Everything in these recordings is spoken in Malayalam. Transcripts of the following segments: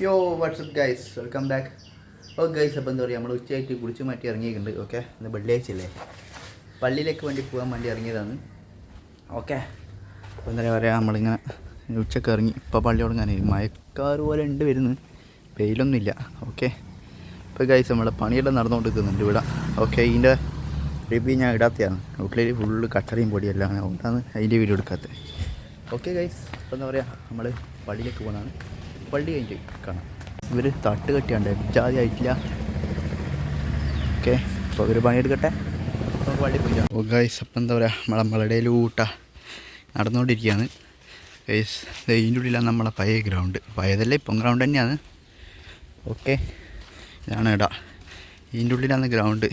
യോ വാട്സപ്പ് ഗൈസ് വെൽക്കം ബാക്ക്. ഓ ഗൈസ്, അപ്പോൾ എന്താ പറയുക, നമ്മൾ ഉച്ചയായിട്ട് കുളിച്ച് മാറ്റി ഇറങ്ങിയിട്ടുണ്ട്. ഓക്കെ, ഇന്ന് വെള്ളിയാഴ്ചയല്ലേ, പള്ളിയിലേക്ക് വേണ്ടി പോകാൻ വേണ്ടി ഇറങ്ങിയതാണ്. ഓക്കെ, അപ്പോൾ എന്താ പറയുക, നമ്മളിങ്ങനെ ഉച്ചക്ക് ഇറങ്ങി. ഇപ്പോൾ പള്ളി തുടങ്ങാനായി, മഴക്കാറ് പോലെ ഉണ്ട് വരുന്നു, വെയിലൊന്നുമില്ല. ഓക്കെ, ഇപ്പോൾ ഗൈസ് നമ്മൾ പണിയെല്ലാം നടന്നുകൊണ്ട് നിൽക്കുന്നുണ്ട് ഇവിടെ. ഓക്കെ, ഇതിൻ്റെ റിവ്യൂ ഞാൻ ഇടാത്തതാണ്, ഉള്ളിൽ ഫുള്ള് കച്ചറയും പൊടിയെല്ലാം അതുകൊണ്ടാണ് അതിൻ്റെ വീഡിയോ എടുക്കാത്തത്. ഓക്കെ ഗൈസ്, അപ്പോൾ എന്താ പറയുക, നമ്മൾ പള്ളിയിലേക്ക് പോകുന്നതാണ്. പള്ളി കഴിഞ്ഞിട്ട് കാണാം. ഇവർ തട്ട് കെട്ടിയാണ്ട് ജാതി ആയിട്ടില്ല. ഓക്കെ, അപ്പോൾ ഇവർ പണിയെടുക്കട്ടെ, നമുക്ക് പള്ളി പോയില്ല. ഓ ഗൈസ്, അപ്പം എന്താ പറയുക, നമ്മളുടെ ഊട്ട നടന്നുകൊണ്ടിരിക്കുകയാണ് ഗൈസ്. ഇതിൻ്റെ ഉള്ളിലാണ് നമ്മളെ പഴയ ഗ്രൗണ്ട്, പഴയതല്ലേ ഇപ്പം ഗ്രൗണ്ട് തന്നെയാണ്. ഓക്കെ, ഇതാണ് ഇട, ഇതിൻ്റെ ഉള്ളിലാണ് ഗ്രൗണ്ട്.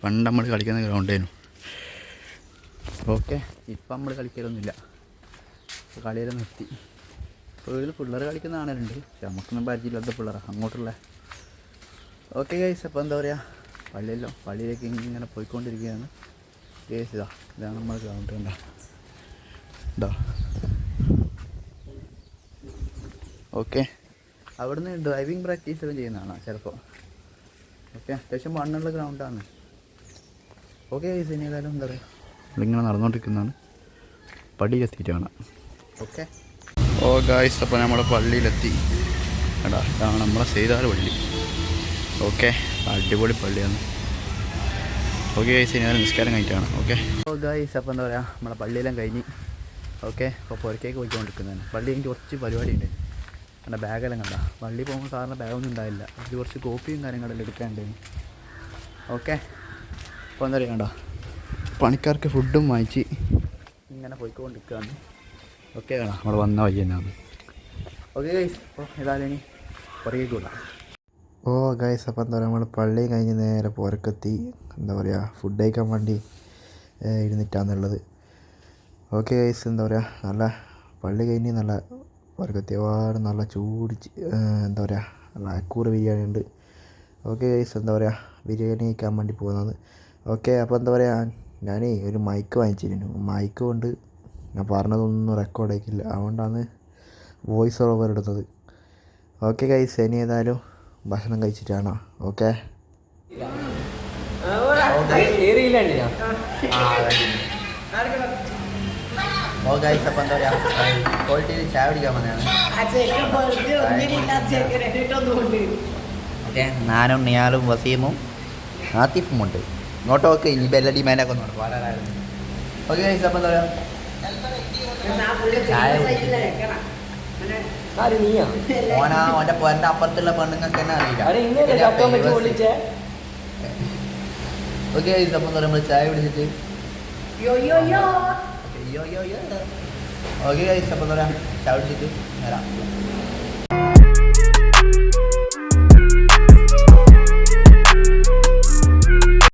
പണ്ട് നമ്മൾ കളിക്കുന്ന ഗ്രൗണ്ടായിരുന്നു. ഓക്കെ, ഇപ്പം നമ്മൾ കളിക്കലൊന്നുമില്ല, കളിയെല്ലാം നിർത്തി. ഇപ്പോൾ ഇതിൽ പിള്ളേർ കളിക്കുന്ന കാണലുണ്ട്, പക്ഷെ നമുക്കൊന്നും പരിചയമില്ലാത്ത പിള്ളേരാണ് അങ്ങോട്ടുള്ള. ഓക്കെ ഗൈസ്, അപ്പോൾ എന്താ പറയുക, പള്ളിയിലേക്ക് ഇങ്ങനെ പോയിക്കൊണ്ടിരിക്കുകയാണ് ഗൈസ്. ഇതാണ് നമ്മൾ ഗ്രൗണ്ട് കണ്ട ഇതാ. ഓക്കെ, അവിടുന്ന് ഡ്രൈവിംഗ് പ്രാക്ടീസൊക്കെ ചെയ്യുന്നതാണ് ചിലപ്പോൾ. ഓക്കെ, അത്യാവശ്യം മണ്ണുള്ള ഗ്രൗണ്ടാണ്. ഓക്കെ ഗൈസ്, ഇനി ഏതായാലും എന്താ പറയുക, നമ്മളിങ്ങനെ നടന്നുകൊണ്ടിരിക്കുന്നതാണ്. പള്ളിയിലെത്തിയിട്ട് കാണാം. ഓക്കെ, ഓ ഗായ്സ്, അപ്പോൾ നമ്മൾ പള്ളിയിലെത്തി. എടാ, ഇതാണ് നമ്മളെ സെയ്താർ പള്ളി. ഓക്കെ, അടിപൊളി പള്ളിയാണ്. ഓക്കെ ഗൈസ്, ഇനി നിസ്കാരം കഴിഞ്ഞിട്ടാണ്. ഓക്കെ, ഓ ഗായ്സ്, അപ്പോൾ എന്താ പറയുക, നമ്മളെ പള്ളിയെല്ലാം കഴിഞ്ഞ്. ഓക്കെ, അപ്പോൾ പുറത്തേക്ക് പോയിക്കൊണ്ടിരിക്കുന്നതാണ്. പള്ളി എനിക്ക് കുറച്ച് പരിപാടി ഉണ്ട്. എൻ്റെ ബാഗെല്ലാം കണ്ട, പള്ളി പോകുമ്പോൾ സാറിന് ബാഗൊന്നും ഉണ്ടാവില്ല, അതിൽ കുറച്ച് കോപ്പിയും കാര്യങ്ങളെല്ലാം എടുക്കാനുണ്ടായിരുന്നു. ഓക്കെ, അപ്പോൾ എന്താ പറയുക, കണ്ടോ, പണിക്കാർക്ക് ഫുഡും വാങ്ങിച്ച് ഇങ്ങനെ പോയിക്കൊണ്ടിരിക്കുകയാണ്. ഓക്കെ, കാണാം, നമ്മൾ വന്ന വഴി തന്നെയാണ്. ഓക്കെ ഗൈസ്, അപ്പോൾ ഏതായാലും ഇനി പുറകേക്ക് വിടാം. ഓ ഗൈസ്, അപ്പോൾ എന്താ പറയുക, നമ്മൾ പള്ളി കഴിഞ്ഞ് നേരെ പുറക്കെത്തി. എന്താ പറയുക, ഫുഡ് കഴിക്കാൻ വേണ്ടി ഇരുന്നിട്ടാന്നുള്ളത്. ഓക്കെ ഗൈസ്, എന്താ പറയുക, നല്ല പള്ളി കഴിഞ്ഞ് നല്ല പുറക്കെത്തി. ഒരുപാട് നല്ല ചൂടിച്ച് എന്താ പറയുക, നല്ല അക്കൂറ് ബിരിയാണി ഉണ്ട്. ഓക്കെ ഗൈസ്, എന്താ പറയുക, ബിരിയാണി കഴിക്കാൻ വേണ്ടി പോകുന്നത്. ഓക്കെ, അപ്പോൾ എന്താ പറയുക, ഞാൻ ഒരു മൈക്ക് വാങ്ങിച്ചിരുന്നു. മൈക്ക് കൊണ്ട് ഞാൻ പറഞ്ഞതൊന്നും റെക്കോർഡ് ആക്കിയില്ല, അതുകൊണ്ടാണ് വോയിസ് ഓവർ ഇടുന്നത്. ഓക്കെ ഗൈസ്, ഇനി ഏതായാലും ഭക്ഷണം കഴിച്ചിട്ടാണോ. ഓക്കെ, ഓ ഗൈസ്, അപ്പം എന്താ പറയുക, ക്വാളിറ്റിയിൽ ചായ കുടിക്കാൻ വന്നതാണ്. ഓക്കെ, ഞാനും നിയാലും വസീമും ആത്തിഫും ഉണ്ട്. ഇങ്ങോട്ടൊക്കെ ഇനി ബെല്ലടി മേനൊക്കെ ഒന്നും വളരെ. ഓക്കെ ഗൈസ്, അപ്പം എന്താ പറയുക, ഓന്റെ പോരന്റെ അപ്പുറത്തുള്ള പെണ്ണുങ്ങൾക്ക് തന്നെ അറിയില്ല. ഓക്കെ, അപ്പം നമ്മൾ ചായ പിടിച്ചിട്ട്. ഓക്കെ, അപ്പം ചായ പിടിച്ചിട്ട് വരാം.